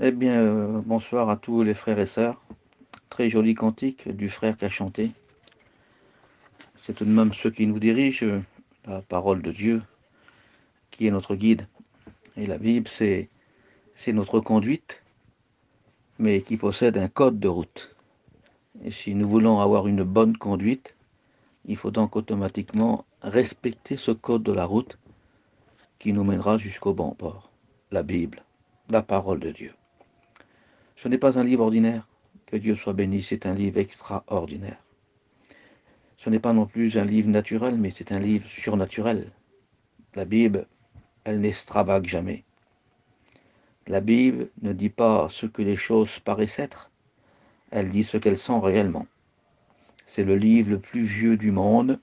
Eh bien, bonsoir à tous les frères et sœurs. Très joli cantique du frère qui a chanté. C'est tout de même ceux qui nous dirigent, la parole de Dieu, qui est notre guide. Et la Bible, c'est notre conduite, mais qui possède un code de route. Et si nous voulons avoir une bonne conduite, il faut donc automatiquement respecter ce code de la route qui nous mènera jusqu'au bon port. La Bible, la parole de Dieu. Ce n'est pas un livre ordinaire. Que Dieu soit béni, c'est un livre extraordinaire. Ce n'est pas non plus un livre naturel, mais c'est un livre surnaturel. La Bible, elle n'extravague jamais. La Bible ne dit pas ce que les choses paraissent être, elle dit ce qu'elles sont réellement. C'est le livre le plus vieux du monde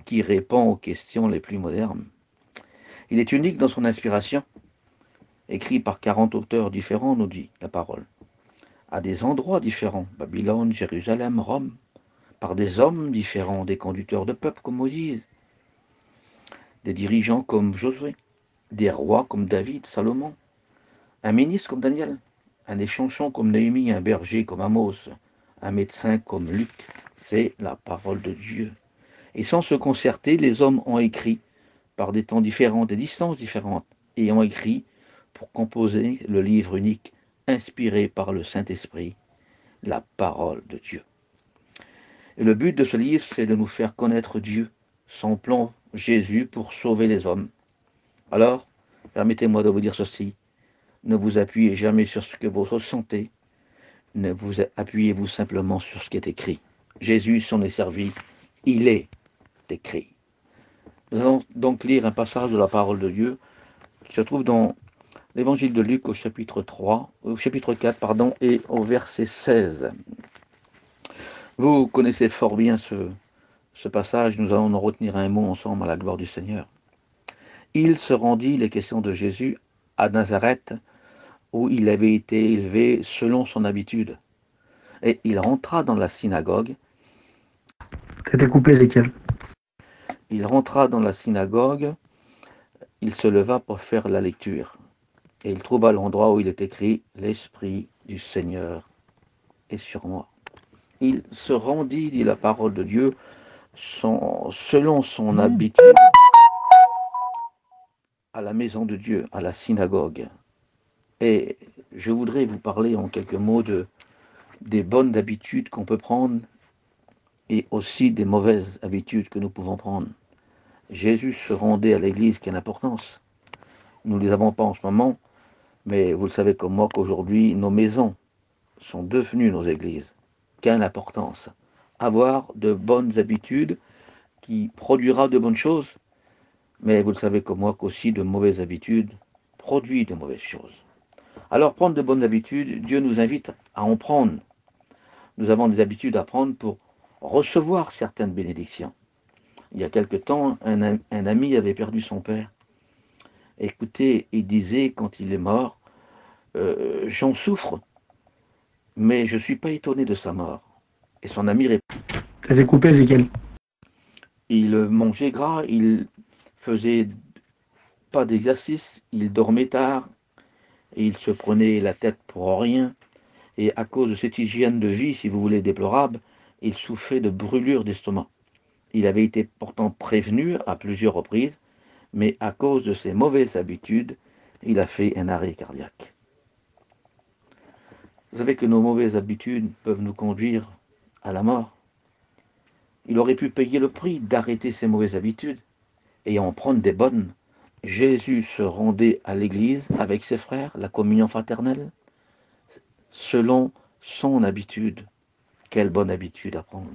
qui répond aux questions les plus modernes. Il est unique dans son inspiration, écrit par 40 auteurs différents, nous dit la parole, à des endroits différents, Babylone, Jérusalem, Rome, par des hommes différents, des conducteurs de peuple comme Moïse, des dirigeants comme Josué, des rois comme David, Salomon, un ministre comme Daniel, un échanchon comme Néhémie, un berger comme Amos, un médecin comme Luc. C'est la parole de Dieu. Et sans se concerter, les hommes ont écrit par des temps différents, des distances différentes, et ont écrit pour composer le livre unique inspiré par le Saint-Esprit, la parole de Dieu. Et le but de ce livre, c'est de nous faire connaître Dieu, son plan Jésus pour sauver les hommes. Alors, permettez-moi de vous dire ceci. Ne vous appuyez jamais sur ce que vous ressentez, ne vous appuyez-vous simplement sur ce qui est écrit. Jésus s'en est servi, il est écrit. Nous allons donc lire un passage de la parole de Dieu qui se trouve dans l'évangile de Luc au chapitre 4, et au verset 16. Vous connaissez fort bien ce passage, nous allons en retenir un mot ensemble à la gloire du Seigneur. Il se rendit, les questions de Jésus, à Nazareth, où il avait été élevé selon son habitude. Et il rentra dans la synagogue. T'étais coupé, Ézéchiel. Il rentra dans la synagogue, il se leva pour faire la lecture. Et il trouva l'endroit où il est écrit « L'Esprit du Seigneur est sur moi ». Il se rendit, dit la parole de Dieu, selon son habitude, à la maison de Dieu, à la synagogue. Et je voudrais vous parler en quelques mots des bonnes habitudes qu'on peut prendre et aussi des mauvaises habitudes que nous pouvons prendre. Jésus se rendait à l'église, quelle importance. Nous ne les avons pas en ce moment, mais vous le savez comme moi qu'aujourd'hui, nos maisons sont devenues nos églises. Quelle importance. Avoir de bonnes habitudes qui produira de bonnes choses, mais vous le savez comme moi qu'aussi de mauvaises habitudes produisent de mauvaises choses. Alors prendre de bonnes habitudes, Dieu nous invite à en prendre. Nous avons des habitudes à prendre pour recevoir certaines bénédictions. Il y a quelque temps, un ami avait perdu son père. Écoutez, il disait quand il est mort, j'en souffre, mais je ne suis pas étonné de sa mort. Et son ami répond, T'étais coupé, Ézéchiel. il mangeait gras, il faisait pas d'exercice, il dormait tard, et il se prenait la tête pour rien. Et à cause de cette hygiène de vie, si vous voulez, déplorable, il souffrait de brûlures d'estomac. Il avait été pourtant prévenu à plusieurs reprises, mais à cause de ses mauvaises habitudes, il a fait un arrêt cardiaque. Vous savez que nos mauvaises habitudes peuvent nous conduire à la mort. Il aurait pu payer le prix d'arrêter ses mauvaises habitudes et en prendre des bonnes. Jésus se rendait à l'église avec ses frères, la communion fraternelle, selon son habitude. Quelle bonne habitude à prendre.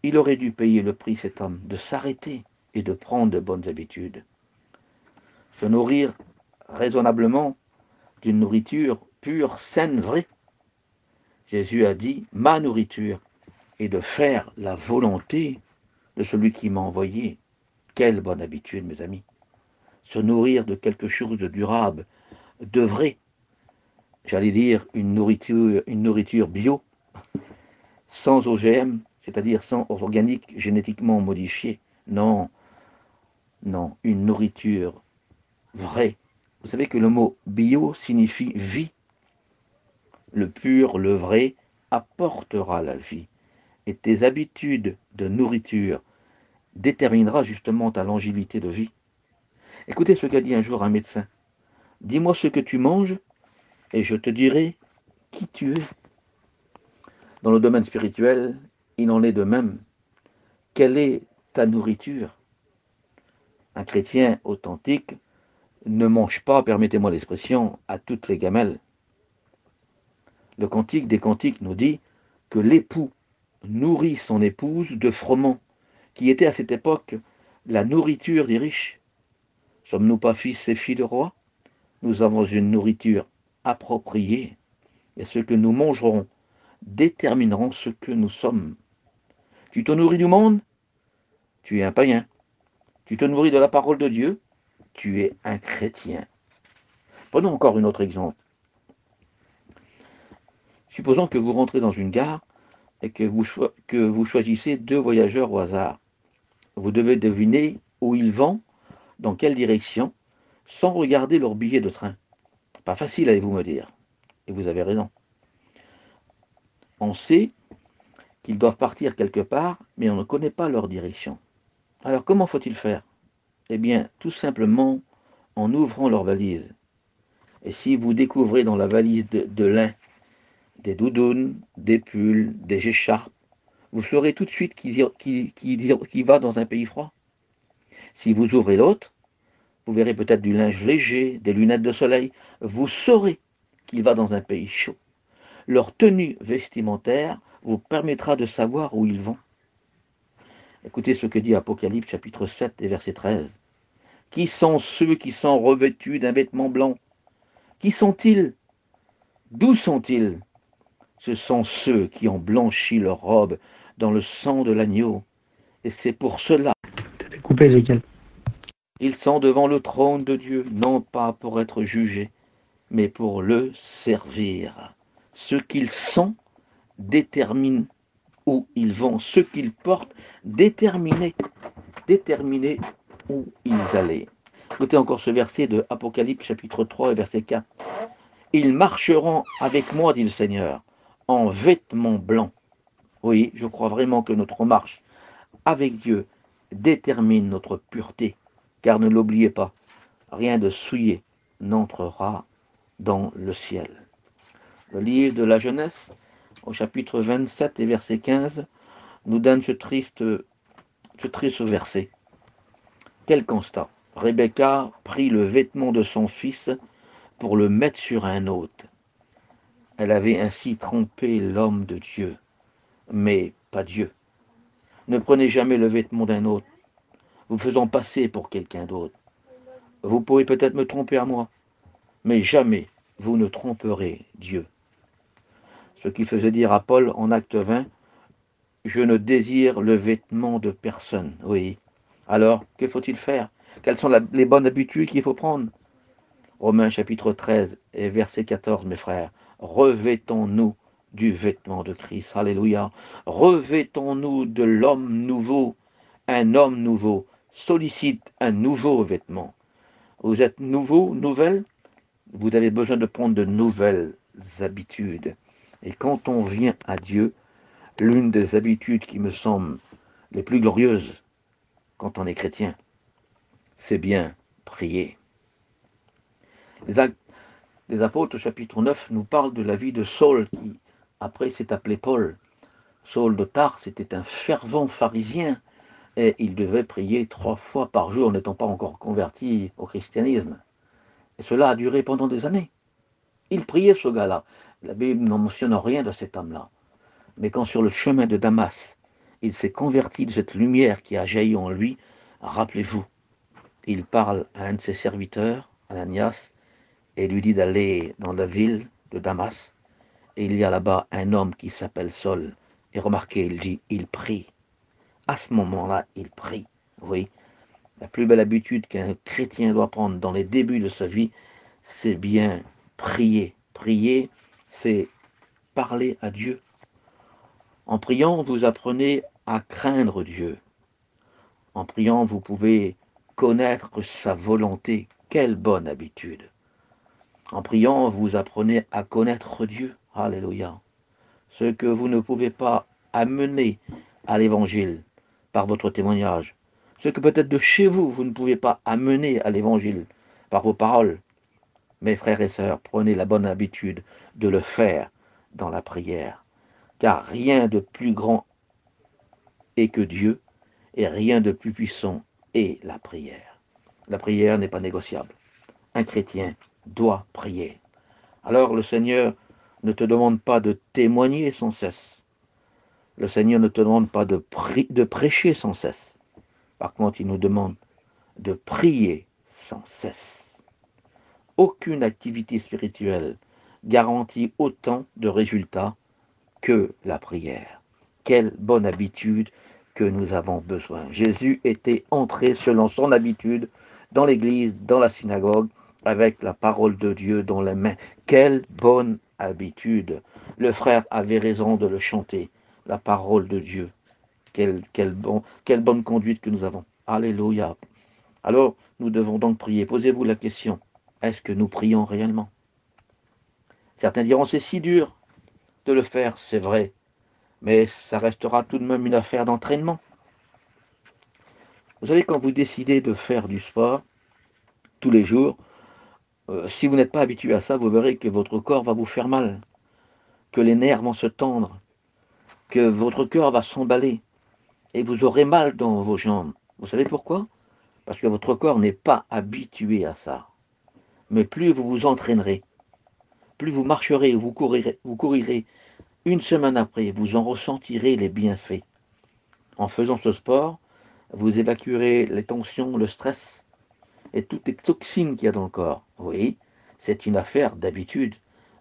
Il aurait dû payer le prix, cet homme, de s'arrêter et de prendre de bonnes habitudes. Se nourrir raisonnablement d'une nourriture pure, saine, vraie. Jésus a dit, ma nourriture est de faire la volonté de celui qui m'a envoyé. Quelle bonne habitude, mes amis. Se nourrir de quelque chose de durable, de vrai. J'allais dire une nourriture bio, sans OGM, c'est-à-dire sans organique génétiquement modifié. Non, non, une nourriture vraie, Vous savez que le mot bio signifie vie. Le pur, le vrai, apportera la vie. Et tes habitudes de nourriture déterminera justement ta longévité de vie. Écoutez ce qu'a dit un jour un médecin. Dis-moi ce que tu manges et je te dirai qui tu es. Dans le domaine spirituel, il en est de même. Quelle est ta nourriture? Un chrétien authentique ne mange pas, permettez-moi l'expression, à toutes les gamelles. Le Cantique des Cantiques nous dit que l'époux nourrit son épouse de froment, qui était à cette époque la nourriture des riches. Sommes-nous pas fils et filles de roi? Nous avons une nourriture appropriée, et ce que nous mangerons détermineront ce que nous sommes. Tu te nourris du monde? Tu es un païen. Tu te nourris de la parole de Dieu? Tu es un chrétien. Prenons encore un autre exemple. Supposons que vous rentrez dans une gare et que vous choisissez deux voyageurs au hasard. Vous devez deviner où ils vont, dans quelle direction, sans regarder leur billet de train. Pas facile, allez-vous me dire. Et vous avez raison. On sait qu'ils doivent partir quelque part, mais on ne connaît pas leur direction. Alors comment faut-il faire? Eh bien, tout simplement en ouvrant leur valise. Et si vous découvrez dans la valise de l'un des doudounes, des pulls, des écharpes, vous saurez tout de suite qu'il va dans un pays froid. Si vous ouvrez l'autre, vous verrez peut-être du linge léger, des lunettes de soleil, vous saurez qu'il va dans un pays chaud. Leur tenue vestimentaire vous permettra de savoir où ils vont. Écoutez ce que dit Apocalypse chapitre 7 et verset 13. Qui sont ceux qui sont revêtus d'un vêtement blanc? Qui sont-ils? D'où sont-ils? Ce sont ceux qui ont blanchi leur robe dans le sang de l'agneau. Et c'est pour cela T'es coupé, Ezekiel. ils sont devant le trône de Dieu, non pas pour être jugés, mais pour le servir. Ce qu'ils sont détermine où ils vont. Ce qu'ils portent déterminer où ils allaient. Écoutez encore ce verset de Apocalypse chapitre 3 et verset 4. Ils marcheront avec moi, dit le Seigneur, en vêtements blancs. Oui, je crois vraiment que notre marche avec Dieu détermine notre pureté, car ne l'oubliez pas, rien de souillé n'entrera dans le ciel. Le livre de la Genèse, au chapitre 27 et verset 15, nous donne ce triste verset. Quel constat! Rebecca prit le vêtement de son fils pour le mettre sur un autre. Elle avait ainsi trompé l'homme de Dieu, mais pas Dieu. Ne prenez jamais le vêtement d'un autre, vous faisant passer pour quelqu'un d'autre. Vous pouvez peut-être me tromper à moi, mais jamais vous ne tromperez Dieu. Ce qui faisait dire à Paul en acte 20, je ne désire le vêtement de personne. Oui. Alors, que faut-il faire? Quelles sont les bonnes habitudes qu'il faut prendre? Romains chapitre 13 et verset 14, mes frères. Revêtons-nous du vêtement de Christ. Alléluia. Revêtons-nous de l'homme nouveau. Un homme nouveau sollicite un nouveau vêtement. Vous êtes nouveau, nouvelle? Vous avez besoin de prendre de nouvelles habitudes. Et quand on vient à Dieu, l'une des habitudes qui me semble les plus glorieuses quand on est chrétien, c'est bien prier. Les Actes des Apôtres, chapitre 9, nous parlent de la vie de Saul, qui après s'est appelé Paul. Saul de Tarse était un fervent pharisien, et il devait prier 3 fois par jour, n'étant pas encore converti au christianisme. Et cela a duré pendant des années. Il priait, ce gars-là. La Bible n'en mentionne rien de cet homme-là. Mais quand sur le chemin de Damas, il s'est converti de cette lumière qui a jailli en lui, rappelez-vous, il parle à un de ses serviteurs, Ananias, et lui dit d'aller dans la ville de Damas. Et il y a là-bas un homme qui s'appelle Saul. Et remarquez, il dit, il prie. À ce moment-là, il prie. Oui, la plus belle habitude qu'un chrétien doit prendre dans les débuts de sa vie, c'est bien prier. Prier, c'est parler à Dieu. En priant, vous apprenez à craindre Dieu. En priant, vous pouvez connaître sa volonté. Quelle bonne habitude. En priant, vous apprenez à connaître Dieu. Alléluia. Ce que vous ne pouvez pas amener à l'évangile par votre témoignage. Ce que peut-être de chez vous, vous ne pouvez pas amener à l'évangile par vos paroles. Mes frères et sœurs, prenez la bonne habitude de le faire dans la prière. Car rien de plus grand est que Dieu et rien de plus puissant est la prière. La prière n'est pas négociable. Un chrétien doit prier. Alors le Seigneur ne te demande pas de témoigner sans cesse. Le Seigneur ne te demande pas de prêcher sans cesse. Par contre, il nous demande de prier sans cesse. Aucune activité spirituelle garantit autant de résultats que la prière. Quelle bonne habitude que nous avons besoin. Jésus était entré selon son habitude dans l'église, dans la synagogue, avec la parole de Dieu dans les mains. Quelle bonne habitude. Le frère avait raison de le chanter, la parole de Dieu. Quelle bonne conduite que nous avons. Alléluia. Alors, nous devons donc prier. Posez-vous la question, est-ce que nous prions réellement? Certains diront, c'est si dur de le faire, c'est vrai, mais ça restera tout de même une affaire d'entraînement. Vous savez, quand vous décidez de faire du sport tous les jours, si vous n'êtes pas habitué à ça, vous verrez que votre corps va vous faire mal, que les nerfs vont se tendre, que votre cœur va s'emballer, et vous aurez mal dans vos jambes. Vous savez pourquoi? Parce que votre corps n'est pas habitué à ça. Mais plus vous vous entraînerez, plus vous marcherez, vous courirez, une semaine après, vous en ressentirez les bienfaits. En faisant ce sport, vous évacuerez les tensions, le stress et toutes les toxines qu'il y a dans le corps. Oui, c'est une affaire d'habitude.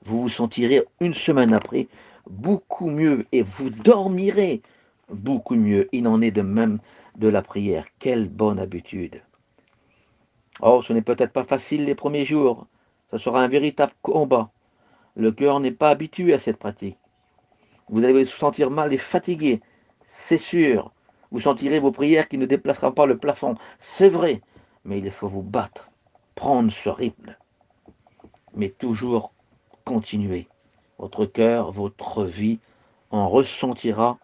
Vous vous sentirez une semaine après beaucoup mieux et vous dormirez beaucoup mieux. Il en est de même de la prière. Quelle bonne habitude. Oh, ce n'est peut-être pas facile les premiers jours. Ce sera un véritable combat. Le cœur n'est pas habitué à cette pratique. Vous allez vous sentir mal et fatigué, c'est sûr. Vous sentirez vos prières qui ne déplaceront pas le plafond, c'est vrai. Mais il faut vous battre, prendre ce rythme. Mais toujours continuer. Votre cœur, votre vie en ressentira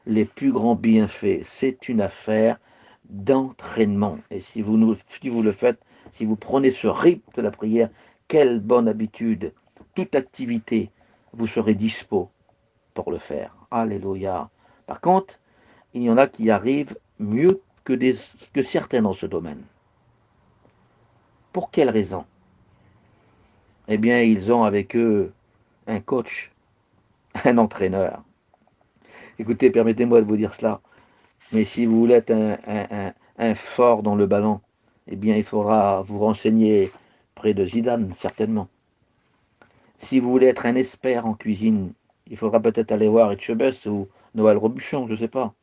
les plus grands bienfaits. C'est une affaire d'entraînement. Et si vous le faites, si vous prenez ce rythme de la prière, quelle bonne habitude. Toute activité, vous serez dispo pour le faire. Alléluia. Par contre, il y en a qui arrivent mieux que certains dans ce domaine. Pour quelle raison? Eh bien, ils ont avec eux un coach, un entraîneur. Écoutez, permettez-moi de vous dire cela, mais si vous voulez être un fort dans le ballon, eh bien, il faudra vous renseigner près de Zidane, certainement. Si vous voulez être un expert en cuisine, il faudra peut-être aller voir Etchebest ou Noël Robuchon, je ne sais pas.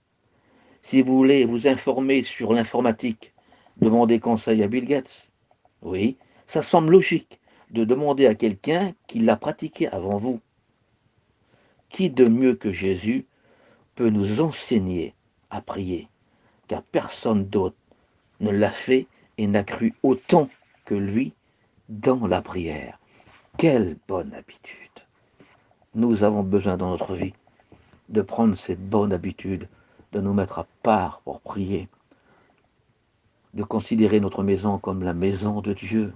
Si vous voulez vous informer sur l'informatique, demandez conseil à Bill Gates. Oui, ça semble logique de demander à quelqu'un qui l'a pratiqué avant vous. Qui de mieux que Jésus peut nous enseigner à prier, car personne d'autre ne l'a fait et n'a cru autant que lui dans la prière. Quelle bonne habitude! Nous avons besoin dans notre vie de prendre ces bonnes habitudes, de nous mettre à part pour prier, de considérer notre maison comme la maison de Dieu,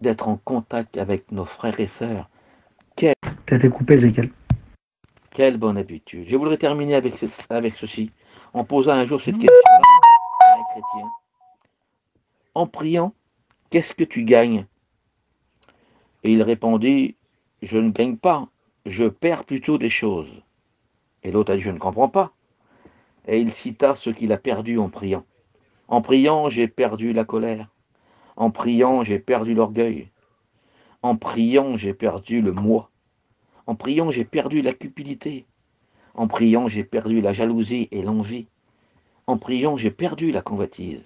d'être en contact avec nos frères et sœurs. T'as été coupé, Ezekiel. Quelle bonne habitude. Je voudrais terminer avec ceci, en posant un jour cette question à un chrétien. En priant, qu'est-ce que tu gagnes? Et il répondit, je ne gagne pas, je perds plutôt des choses. Et l'autre a dit, je ne comprends pas. Et il cita ce qu'il a perdu en priant. En priant, j'ai perdu la colère. En priant, j'ai perdu l'orgueil. En priant, j'ai perdu le moi. En priant, j'ai perdu la cupidité. En priant, j'ai perdu la jalousie et l'envie. En priant, j'ai perdu la convoitise.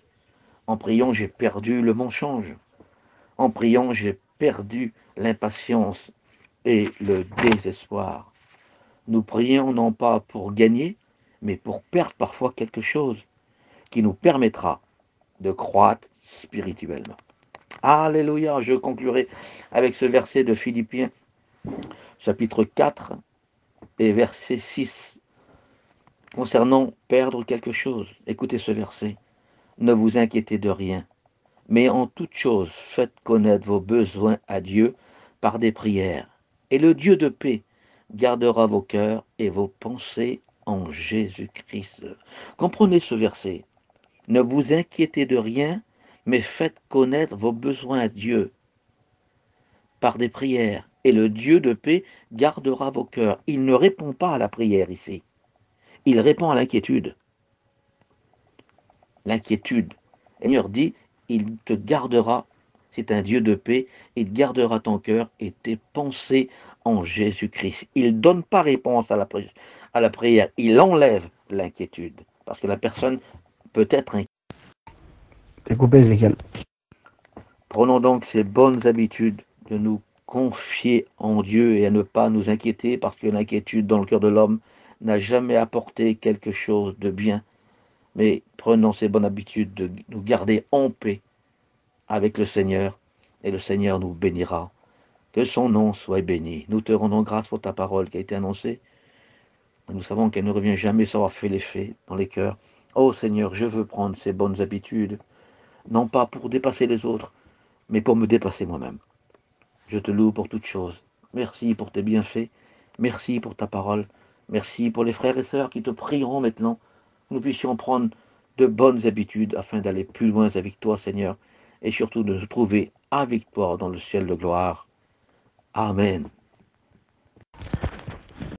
En priant, j'ai perdu le mensonge. En priant, j'ai perdu l'impatience et le désespoir. Nous prions non pas pour gagner, mais pour perdre parfois quelque chose qui nous permettra de croître spirituellement. Alléluia. Je conclurai avec ce verset de Philippiens, chapitre 4 et verset 6. Concernant perdre quelque chose, écoutez ce verset. Ne vous inquiétez de rien, mais en toute chose, faites connaître vos besoins à Dieu par des prières. Et le Dieu de paix gardera vos cœurs et vos pensées en Jésus-Christ. Comprenez ce verset. Ne vous inquiétez de rien, mais faites connaître vos besoins à Dieu par des prières. Et le Dieu de paix gardera vos cœurs. Il ne répond pas à la prière ici. Il répond à l'inquiétude. L'inquiétude. Le Seigneur dit, il te gardera, c'est un Dieu de paix, il gardera ton cœur et tes pensées en Jésus-Christ. Il ne donne pas réponse à la prière, il enlève l'inquiétude. Parce que la personne peut être inquiète. T'es coupé, Ezekiel. Prenons donc ces bonnes habitudes de nous confier en Dieu et à ne pas nous inquiéter, parce que l'inquiétude dans le cœur de l'homme n'a jamais apporté quelque chose de bien. Mais prenons ces bonnes habitudes de nous garder en paix avec le Seigneur, et le Seigneur nous bénira. Que son nom soit béni. Nous te rendons grâce pour ta parole qui a été annoncée. Nous savons qu'elle ne revient jamais sans avoir fait l'effet dans les cœurs. Oh Seigneur, je veux prendre ces bonnes habitudes, non pas pour dépasser les autres, mais pour me dépasser moi-même. Je te loue pour toutes choses. Merci pour tes bienfaits. Merci pour ta parole. Merci pour les frères et sœurs qui te prieront maintenant. Nous puissions prendre de bonnes habitudes afin d'aller plus loin avec toi, Seigneur, et surtout de nous trouver avec toi dans le ciel de gloire. Amen.